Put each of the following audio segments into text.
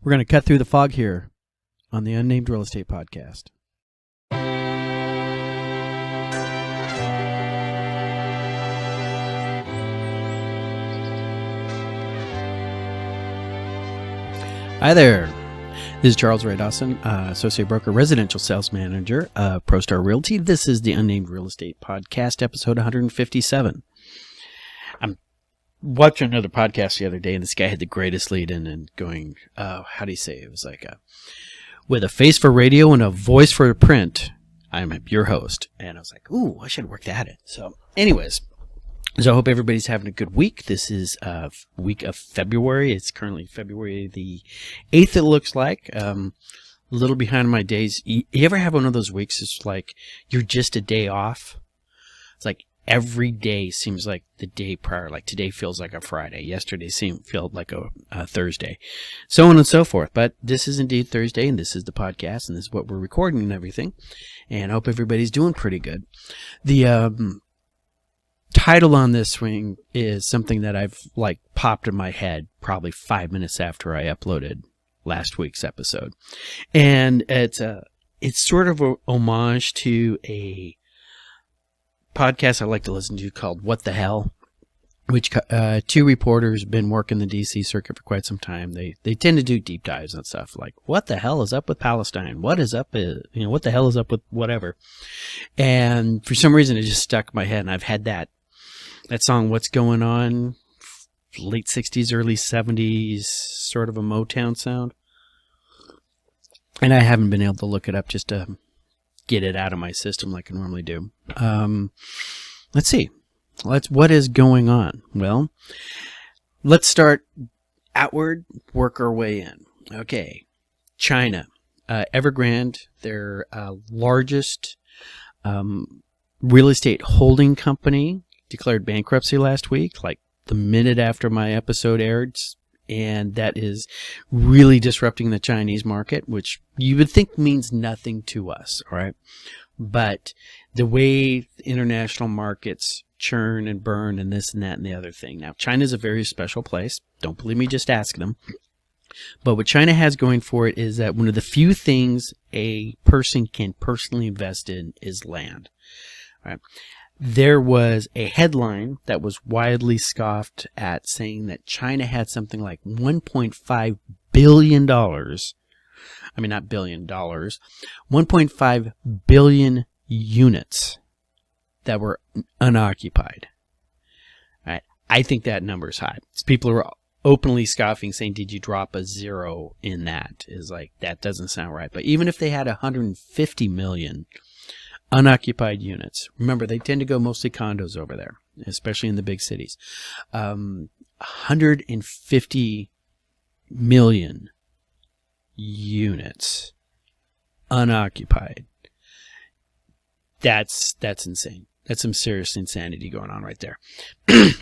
We're going to cut through the fog here on the Unnamed Real Estate Podcast. Hi there. This is Charles Ray Dawson, Associate Broker, Residential Sales Manager of ProStar Realty. This is the Unnamed Real Estate Podcast, episode 157. I'm watching another podcast the other day, and this guy had the greatest lead in and going, how do you say it? It was like, with a face for radio and a voice for print, I'm your host. And I was like, ooh, I should work that in. So anyways, so I hope everybody's having a good week. This is a week of February. It's currently February the 8th, it looks like. A little behind my days. You ever have one of those weeks? It's like you're just a day off. It's like every day seems like the day prior. Like today feels like a Friday. Yesterday felt like a Thursday. So on and so forth. But this is indeed Thursday, and this is the podcast, and this is what we're recording and everything. And I hope everybody's doing pretty good. The title on this swing is something that I've popped in my head probably 5 minutes after I uploaded last week's episode, and it's sort of a homage to a podcast I like to listen to called "What the Hell," which two reporters have been working the DC circuit for quite some time. They tend to do deep dives on stuff like what the hell is up with Palestine, what is up, what the hell is up with whatever, and for some reason it just stuck in my head, and I've had that song, What's Going On, late 60s, early 70s, sort of a Motown sound. And I haven't been able to look it up just to get it out of my system like I normally do. Let's see. What is going on? Well, let's start outward, work our way in. Okay. China. Evergrande, their largest real estate holding company, declared bankruptcy last week, like the minute after my episode aired, and that is really disrupting the Chinese market, which you would think means nothing to us, all right? But the way international markets churn and burn and this and that and the other thing. Now, China is a very special place. Don't believe me, just ask them. But what China has going for it is that one of the few things a person can personally invest in is land, all right? There was a headline that was widely scoffed at saying that China had something like $1.5 billion. I mean, not billion dollars, 1.5 billion units that were unoccupied. All right. I think that number is high. People are openly scoffing, saying, did you drop a zero in that? Is like, that doesn't sound right. But even if they had 150 million unoccupied units. Remember, they tend to go mostly condos over there, especially in the big cities. 150 million units unoccupied. That's insane. That's some serious insanity going on right there.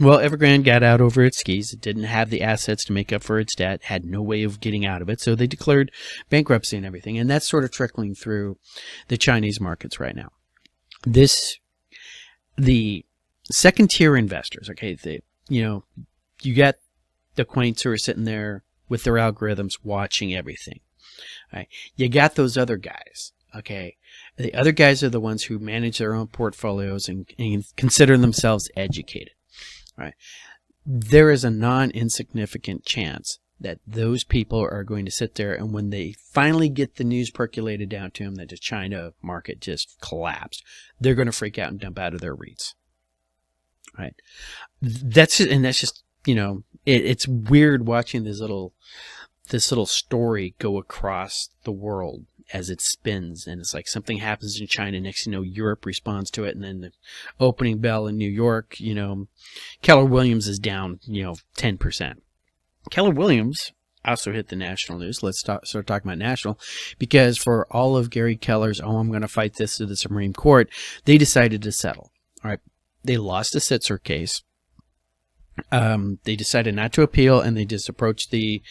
Well, Evergrande got out over its skis. It didn't have the assets to make up for its debt, had no way of getting out of it, so they declared bankruptcy and everything. And that's sort of trickling through the Chinese markets right now. The second tier investors, okay, you got the quaints who are sitting there with their algorithms watching everything. Right? You got those other guys, okay? The other guys are the ones who manage their own portfolios and consider themselves educated, right? There is a non-insignificant chance that those people are going to sit there, and when they finally get the news percolated down to them that the China market just collapsed, they're going to freak out and dump out of their REITs, right? That's just it's weird watching this little story go across the world as it spins, and it's like something happens in China, next thing you know, Europe responds to it, and then the opening bell in New York, Keller Williams is down 10%. Keller Williams also hit the national news. Let's start talking about national, because for all of Gary Keller's, I'm going to fight this to the Supreme Court, they decided to settle. All right, they lost the Sitzer case. They decided not to appeal, and they just approached the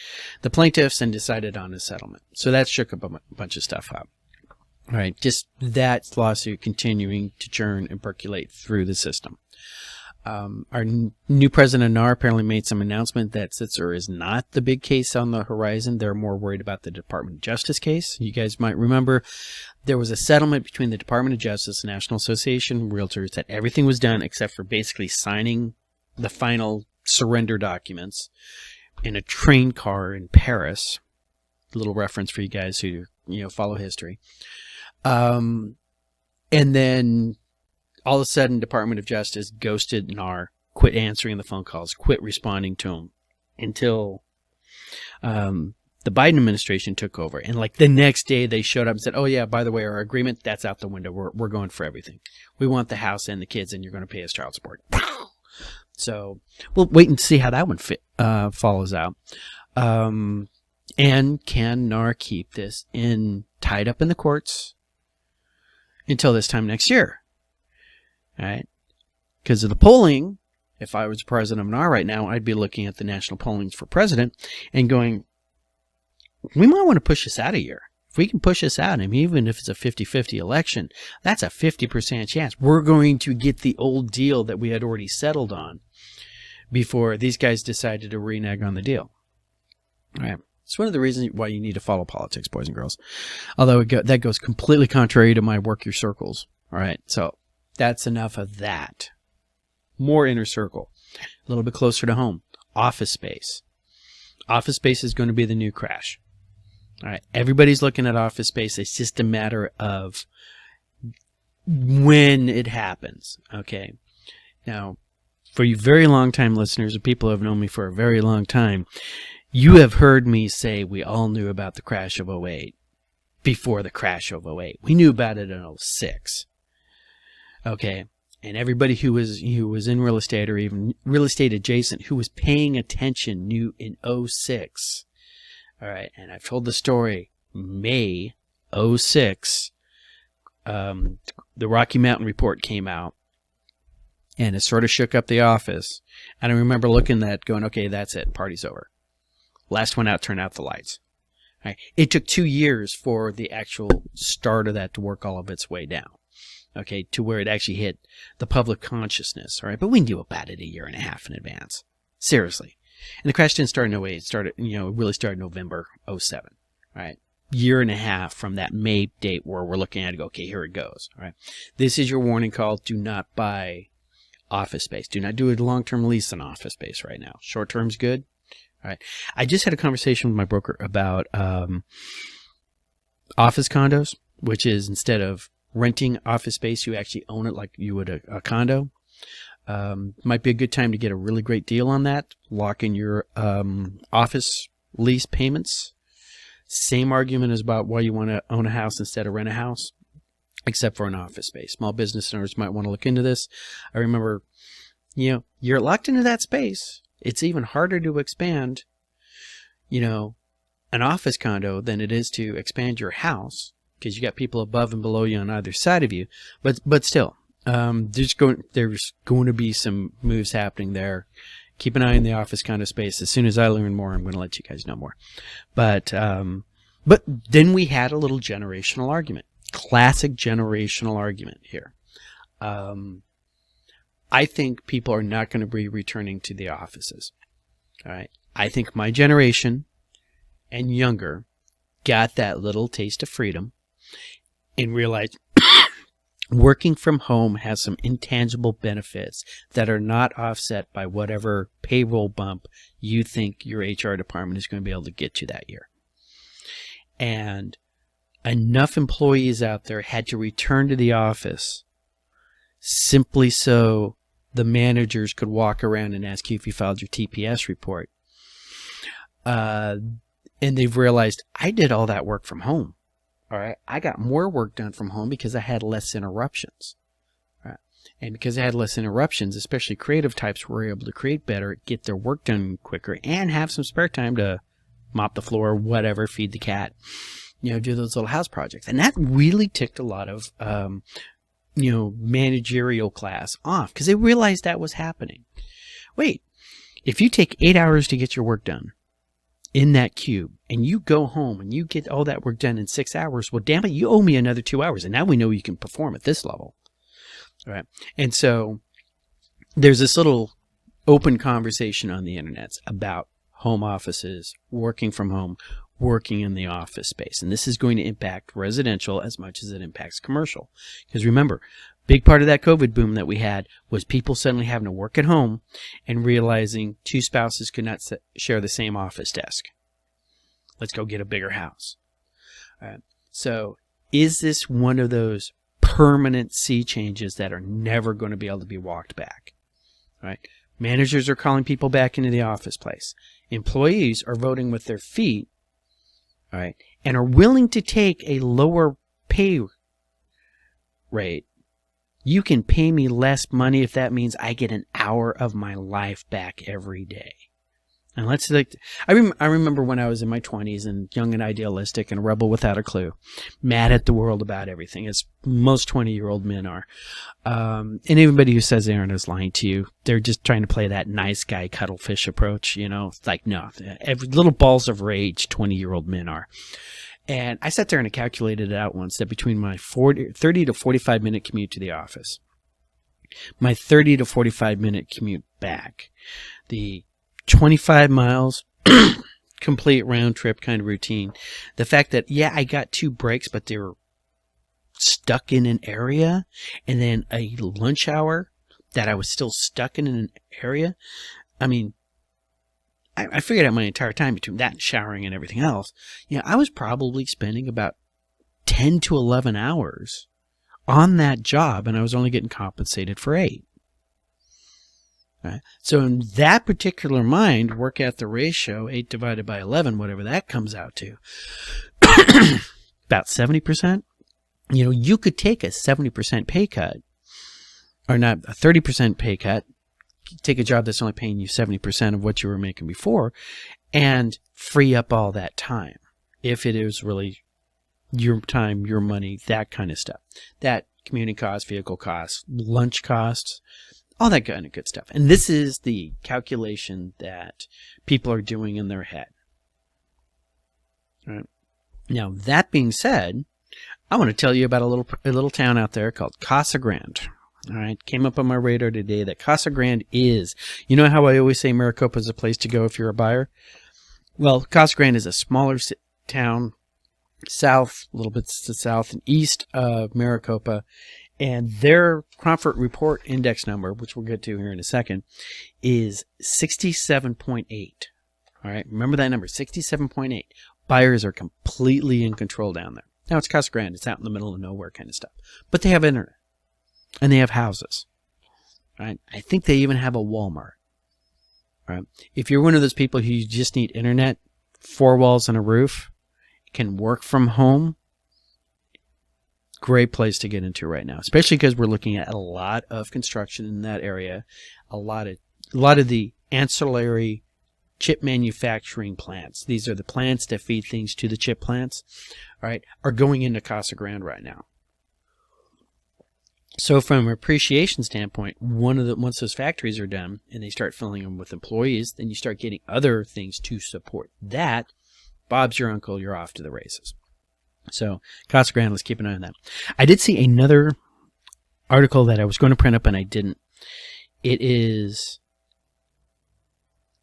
plaintiffs and decided on a settlement. So that shook up a bunch of stuff up. All right, just that lawsuit continuing to churn and percolate through the system. Our new president of NAR apparently made some announcement that Sitzer is not the big case on the horizon. They're more worried about the Department of Justice case. You guys might remember there was a settlement between the Department of Justice and National Association of Realtors that everything was done except for basically signing the final surrender documents in a train car in Paris. A little reference for you guys who follow history. And then all of a sudden, Department of Justice ghosted NAR, quit answering the phone calls, quit responding to them until the Biden administration took over. And like the next day, they showed up and said, "Oh yeah, by the way, our agreement, that's out the window. We're going for everything. We want the house and the kids, and you're going to pay us child support." So we'll wait and see how that one follows out. And can NAR keep this tied up in the courts until this time next year? All right, because of the polling, if I was the president of NAR right now, I'd be looking at the national pollings for president and going, we might want to push this out a year. If we can push this out, even if it's a 50-50 election, that's a 50% chance we're going to get the old deal that we had already settled on before these guys decided to renege on the deal. All right. It's one of the reasons why you need to follow politics, boys and girls. Although that goes completely contrary to my work your circles. All right. So that's enough of that. More inner circle. A little bit closer to home. Office space. Office space is going to be the new crash. All right. Everybody's looking at office space. It's just a matter of when it happens. Okay. Now, for you very long time listeners, and people who have known me for a very long time, you have heard me say we all knew about the crash of '08 before the crash of '08. We knew about it in '06. Okay. And everybody who was in real estate or even real estate adjacent who was paying attention knew in '06. All right. And I've told the story. May '06, the Rocky Mountain Report came out. And it sort of shook up the office. And I remember looking at that going, okay, that's it. Party's over. Last one out, turn out the lights. All right. It took 2 years for the actual start of that to work all of its way down. Okay, to where it actually hit the public consciousness. All right, but we knew about it a year and a half in advance. Seriously. And the crash didn't start in '08. It started, really started November '07. All right. Year and a half from that May date where we're looking at it, go, okay, here it goes. All right. This is your warning call. Do not buy office space. Do not do a long-term lease on office space right now. Short-term's good. All right. I just had a conversation with my broker about office condos, which is instead of renting office space, you actually own it like you would a condo. Might be a good time to get a really great deal on that. Lock in your office lease payments. Same argument as about why you want to own a house instead of rent a house, except for an office space. Small business owners might want to look into this. I remember, you're locked into that space. It's even harder to expand, an office condo than it is to expand your house because you got people above and below you on either side of you. But still, there's going to be some moves happening there. Keep an eye on the office condo space. As soon as I learn more, I'm going to let you guys know more. But then we had a little generational argument. Classic generational argument here. I think people are not going to be returning to the offices. All right. I think my generation and younger got that little taste of freedom and realized working from home has some intangible benefits that are not offset by whatever payroll bump you think your HR department is going to be able to get you that year. And enough employees out there had to return to the office simply so the managers could walk around and ask you if you filed your TPS report. And they've realized I did all that work from home. All right. I got more work done from home because I had less interruptions. All right. And because I had less interruptions, especially creative types were able to create better, get their work done quicker, and have some spare time to mop the floor, whatever, feed the cat, do those little house projects. And that really ticked a lot of, managerial class off because they realized that was happening. Wait, if you take 8 hours to get your work done in that cube and you go home and you get all that work done in 6 hours, well, damn it, you owe me another 2 hours. And now we know you can perform at this level. All right. And so there's this little open conversation on the internet about home offices, working from home, working in the office space. And this is going to impact residential as much as it impacts commercial. Because remember, big part of that COVID boom that we had was people suddenly having to work at home and realizing two spouses could not share the same office desk. Let's go get a bigger house. All right. So is this one of those permanent sea changes that are never going to be able to be walked back? All right. Managers are calling people back into the office place. Employees are voting with their feet, all right, and are willing to take a lower pay rate. You can pay me less money if that means I get an hour of my life back every day. And I remember when I was in my 20s and young and idealistic and a rebel without a clue, mad at the world about everything, as most 20-year-old men are. And anybody who says they aren't is lying to you. They're just trying to play that nice guy cuttlefish approach, you know. It's like, no, every little balls of rage 20-year-old men are. And I sat there and I calculated it out once that between my 30 to 45 minute commute to the office, my 30 to 45 minute commute back, the 25 miles, complete round trip kind of routine. The fact that, yeah, I got 2 breaks, but they were stuck in an area, and then a lunch hour that I was still stuck in an area. I mean, I figured out my entire time between that and showering and everything else. You know, I was probably spending about 10 to 11 hours on that job, and I was only getting compensated for 8. Right. So in that particular mind, work at the ratio, 8 divided by 11, whatever that comes out to, about 70%. You know, you could take a 70% pay cut, or not a 30% pay cut, take a job that's only paying you 70% of what you were making before, and free up all that time. If it is really your time, your money, that kind of stuff. That commuting costs, vehicle costs, lunch costs, all that kind of good stuff. And this is the calculation that people are doing in their head. All right. Now, that being said, I want to tell you about a little town out there called Casa Grande. All right. Came up on my radar today that Casa Grande is, you know how I always say Maricopa is a place to go if you're a buyer? Well, Casa Grande is a smaller town, south, a little bit to south and east of Maricopa. And their Comfort Report Index number, which we'll get to here in a second, is 67.8. All right, remember that number, 67.8. Buyers are completely in control down there. Now, it's Casa Grande. It's out in the middle of nowhere kind of stuff. But they have internet. And they have houses. All right, I think they even have a Walmart. All right, if you're one of those people who just need internet, 4 walls and a roof, can work from home, great place to get into right now, especially because we're looking at a lot of construction in that area. A lot of the ancillary chip manufacturing plants. These are the plants that feed things to the chip plants, all right, are going into Casa Grande right now. So from an appreciation standpoint, once those factories are done and they start filling them with employees, then you start getting other things to support that. Bob's your uncle, you're off to the races. So Casa Grande, let's keep an eye on that. I did see another article that I was going to print up and I didn't. It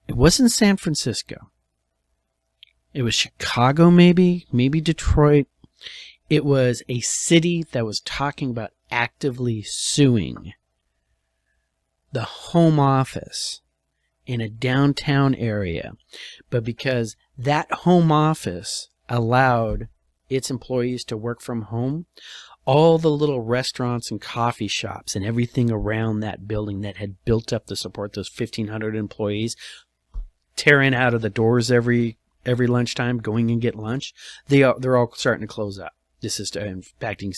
wasn't San Francisco. It was Chicago, maybe Detroit. It was a city that was talking about actively suing the home office in a downtown area. But because that home office allowed its employees to work from home, all the little restaurants and coffee shops and everything around that building that had built up to support those 1,500 employees, tearing out of the doors every lunchtime, going and get lunch, they're all starting to close up. This is impacting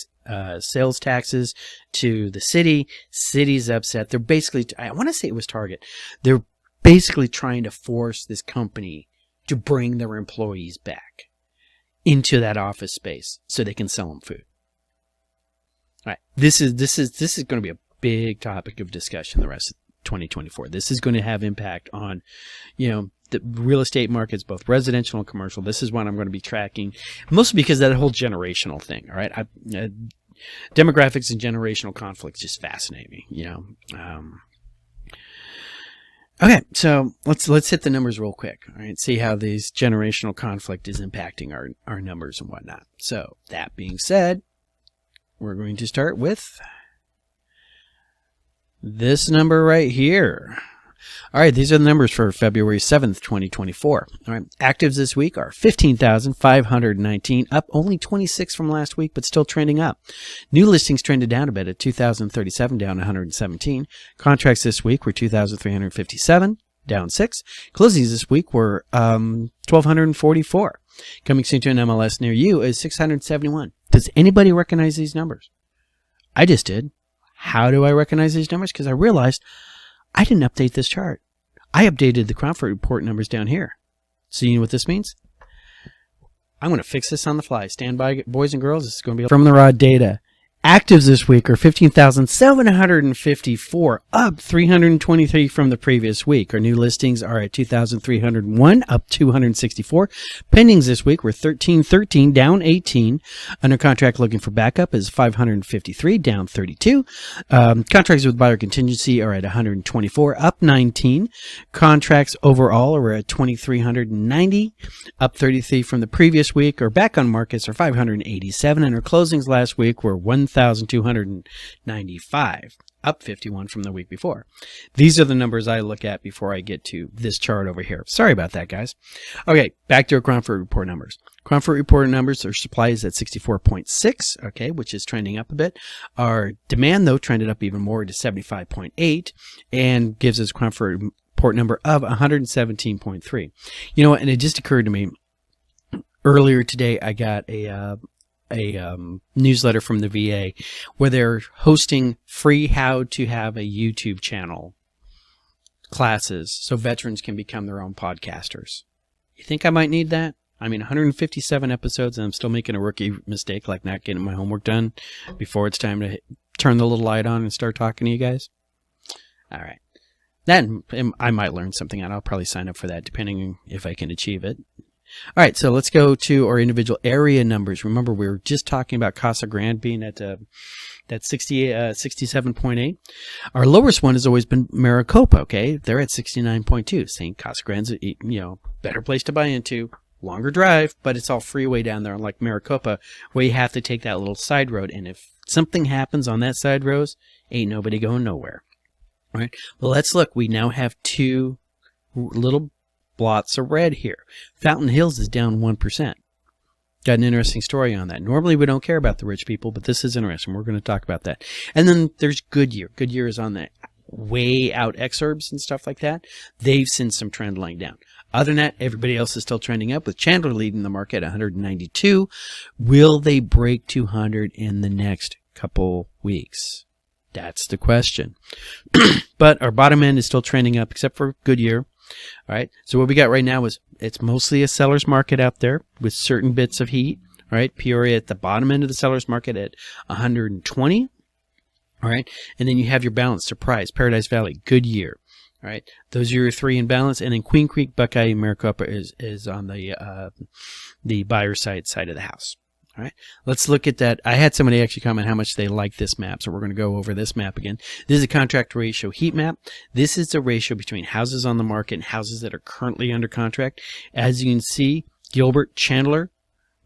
sales taxes to the city. City's upset. They're basically, I want to say it was Target. They're basically trying to force this company to bring their employees back into that office space so they can sell them food. All right. This is going to be a big topic of discussion the rest of 2024. This is going to have impact on, the real estate markets, both residential and commercial. This is what I'm going to be tracking, mostly because of that whole generational thing. All right. Demographics and generational conflicts just fascinate me. Okay, so let's hit the numbers real quick. All right, see how these generational conflict is impacting our numbers and whatnot. So that being said, we're going to start with this number right here. All right, these are the numbers for February 7th, 2024. All right, actives this week are 15,519, up only 26 from last week, but still trending up. New listings trended down a bit at 2,037, down 117. Contracts this week were 2,357, down 6. Closings this week were 1,244. Coming soon to an MLS near you is 671. Does anybody recognize these numbers? I just did. How do I recognize these numbers? Because I realized I didn't update this chart. I updated the Cromford report numbers down here. So you know what this means? I'm going to fix this on the fly. Stand by, boys and girls. This is going to be from the raw data. Actives this week are 15,754, up 323 from the previous week. Our new listings are at 2,301, up 264. Pendings this week were 1,313, down 18. Under contract looking for backup is 553, down 32. Contracts with buyer contingency are at 124, up 19. Contracts overall are at 2,390, up 33 from the previous week. Our back on markets are 587, and our closings last week were 1,295, up 51 from the week before. These are the numbers I look at before I get to this chart over here. Sorry about that, guys. Okay, back to our Cromford report numbers. Cromford report numbers, our supply is at 64.6, okay, which is trending up a bit. Our demand, though, trended up even more to 75.8 and gives us Cromford report number of 117.3. You know what, and it just occurred to me, earlier today I got a newsletter from the VA where they're hosting free how to have a YouTube channel classes so veterans can become their own podcasters. You think I might need that? I mean, 157 episodes and I'm still making a rookie mistake like not getting my homework done before it's time to turn the little light on and start talking to you guys. All right. Then I might learn something out. I'll probably sign up for that depending if I can achieve it. All right, so let's go to our individual area numbers. Remember, we were just talking about Casa Grande being at that 67.8. Our lowest one has always been Maricopa, okay? They're at 69.2. Saying Casa Grande's, better place to buy into, longer drive, but it's all freeway down there, unlike Maricopa, where you have to take that little side road. And if something happens on that side road, ain't nobody going nowhere. All right, well, let's look. We now have two little blots of red here. Fountain Hills is down 1%. Got an interesting story on that. Normally we don't care about the rich people, but this is interesting. We're going to talk about that. And then there's Goodyear. Goodyear is on the way out exurbs and stuff like that. They've seen some trend line down. Other than that, everybody else is still trending up with Chandler leading the market at 192. Will they break 200 in the next couple weeks? That's the question. But our bottom end is still trending up except for Goodyear. All right, so what we got right now is it's mostly a seller's market out there with certain bits of heat. All right, Peoria at the bottom end of the seller's market at 120. All right, and then you have your balance surprise, Paradise Valley, Goodyear. All right, those are your three in balance, and then Queen Creek, Buckeye, and Maricopa is on the buyer side of the house. All right, let's look at that. I had somebody actually comment how much they like this map, so we're going to go over this map again. This is a contract ratio heat map. This is the ratio between houses on the market and houses that are currently under contract. As you can see, Gilbert, Chandler,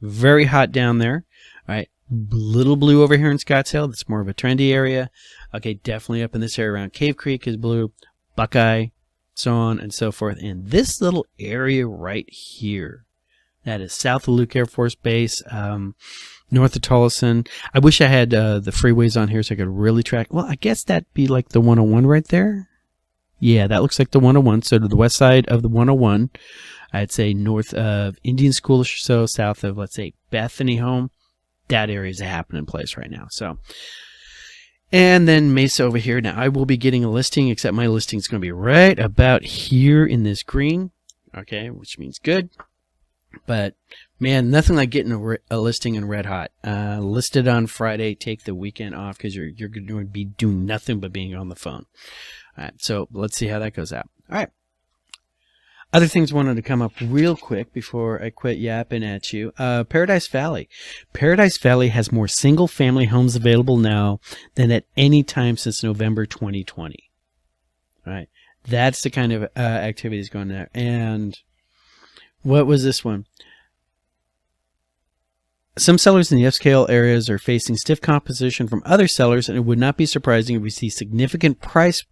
very hot down there. All right, little blue over here in Scottsdale. That's more of a trendy area. Okay, definitely up in this area around Cave Creek is blue, Buckeye, so on and so forth. And this little area right here, that is south of Luke Air Force Base, north of Tolleson. I wish I had the freeways on here so I could really track. Well, I guess that'd be like the 101 right there. Yeah, that looks like the 101. So to the west side of the 101, I'd say north of Indian School or so, south of, let's say, Bethany Home. That area is a happening place right now. So, and then Mesa over here. Now, I will be getting a listing, except my listing is going to be right about here in this green. Okay, which means good. But, man, nothing like getting a listing in red hot. Listed on Friday, take the weekend off because you're going to be doing nothing but being on the phone. All right, so let's see how that goes out. All right. Other things wanted to come up real quick before I quit yapping at you. Paradise Valley. Paradise Valley has more single-family homes available now than at any time since November 2020. All right. That's the kind of activities going there. And what was this one? Some sellers in the upscale areas are facing stiff competition from other sellers, and it would not be surprising if we see significant price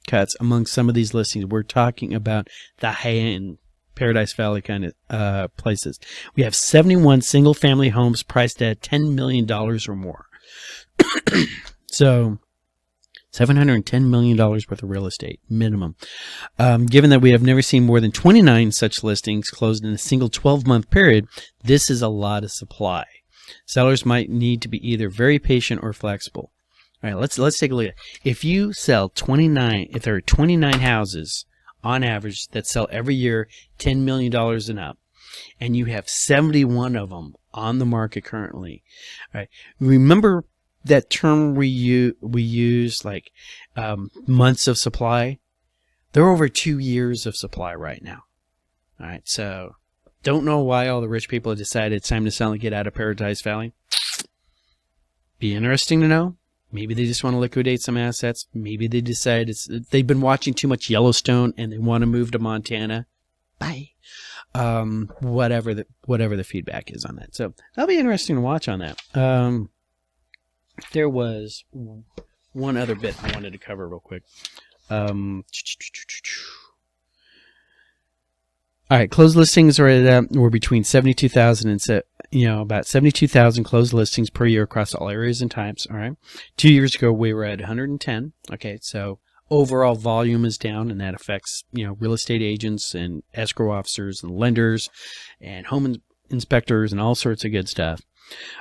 cuts among some of these listings. We're talking about the high-end Paradise Valley kind of places. We have 71 single-family homes priced at $10 million or more. So $710 million worth of real estate, minimum. Given that we have never seen more than 29 such listings closed in a single 12-month period, this is a lot of supply. Sellers might need to be either very patient or flexible. All right, let's take a look at it. If you sell 29, if there are 29 houses on average that sell every year $10 million and up, and you have 71 of them on the market currently, all right, remember that term we use, like months of supply? They're over 2 years of supply right now. All right, so don't know why all the rich people have decided it's time to sell and get out of Paradise Valley. Be interesting to know. Maybe they just want to liquidate some assets. Maybe they decide they've been watching too much Yellowstone and they want to move to Montana. Bye. Whatever the feedback is on that. So that'll be interesting to watch on that. There was one other bit I wanted to cover real quick. All right, closed listings were between 72,000 and about 72,000 closed listings per year across all areas and types. All right, 2 years ago we were at 110. Okay, so overall volume is down, and that affects real estate agents and escrow officers and lenders and home inspectors and all sorts of good stuff.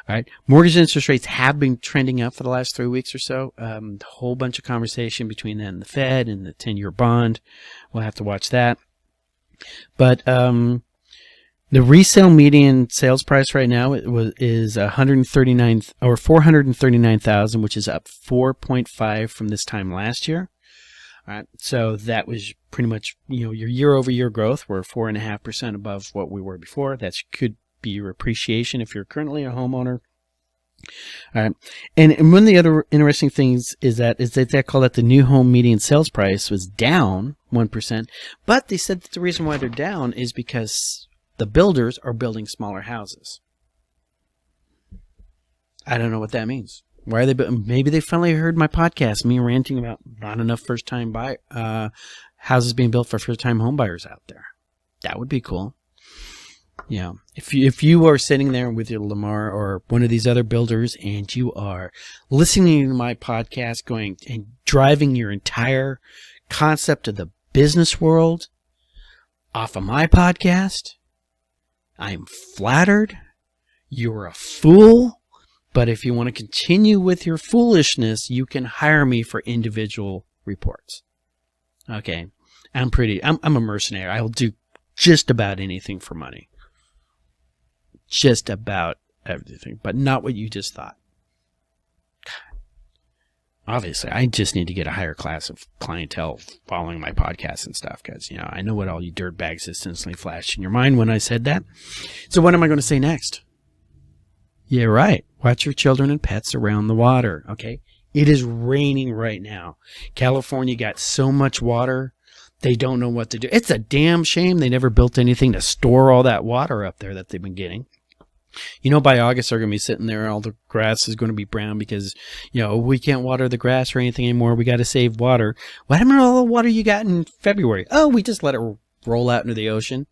All right, mortgage interest rates have been trending up for the last 3 weeks or so. A whole bunch of conversation between that and the Fed and the 10-year bond. We'll have to watch that. But the resale median sales price right now is 139 or 439,000, which is up 4.5 from this time last year. All right, so that was pretty much your year-over-year growth. We're 4.5% above what we were before. That could be your appreciation if you're currently a homeowner. All right, and one of the other interesting things is that they call it the new home median sales price was down 1%, but they said that the reason why they're down is because the builders are building smaller houses. I don't know what that means. Why are they? Maybe they finally heard my podcast, me ranting about not enough first-time houses being built for first-time home buyers out there. That would be cool. If you are sitting there with your Lamar or one of these other builders and you are listening to my podcast going and driving your entire concept of the business world off of my podcast, I am flattered. You're a fool. But if you want to continue with your foolishness, you can hire me for individual reports. Okay. I'm a mercenary. I'll do just about anything for money. Just about everything, but not what you just thought. Obviously, I just need to get a higher class of clientele following my podcast and stuff, because I know what all you dirtbags instantly flashed in your mind when I said that. So what am I going to say next? Yeah, right. Watch your children and pets around the water. Okay, it is raining right now. California got so much water. They don't know what to do. It's a damn shame they never built anything to store all that water up there that they've been getting. By August, they're going to be sitting there. All the grass is going to be brown because, we can't water the grass or anything anymore. We got to save water. What happened to all the water you got in February? Oh, we just let it roll out into the ocean.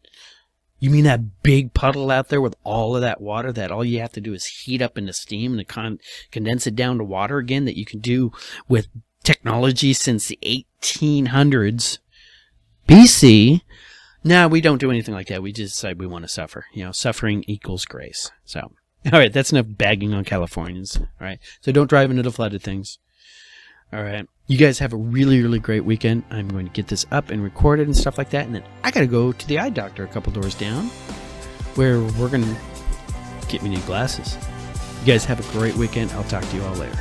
You mean that big puddle out there with all of that water that all you have to do is heat up into steam and condense it down to water again, that you can do with technology since the 1800s BC? No, we don't do anything like that. We just decide we want to suffer. Suffering equals grace. So, all right, that's enough bagging on Californians. All right, so don't drive into the flooded things. All right, you guys have a really, really great weekend. I'm going to get this up and recorded and stuff like that, and then I got to go to the eye doctor a couple doors down, where we're going to get me new glasses. You guys have a great weekend. I'll talk to you all later.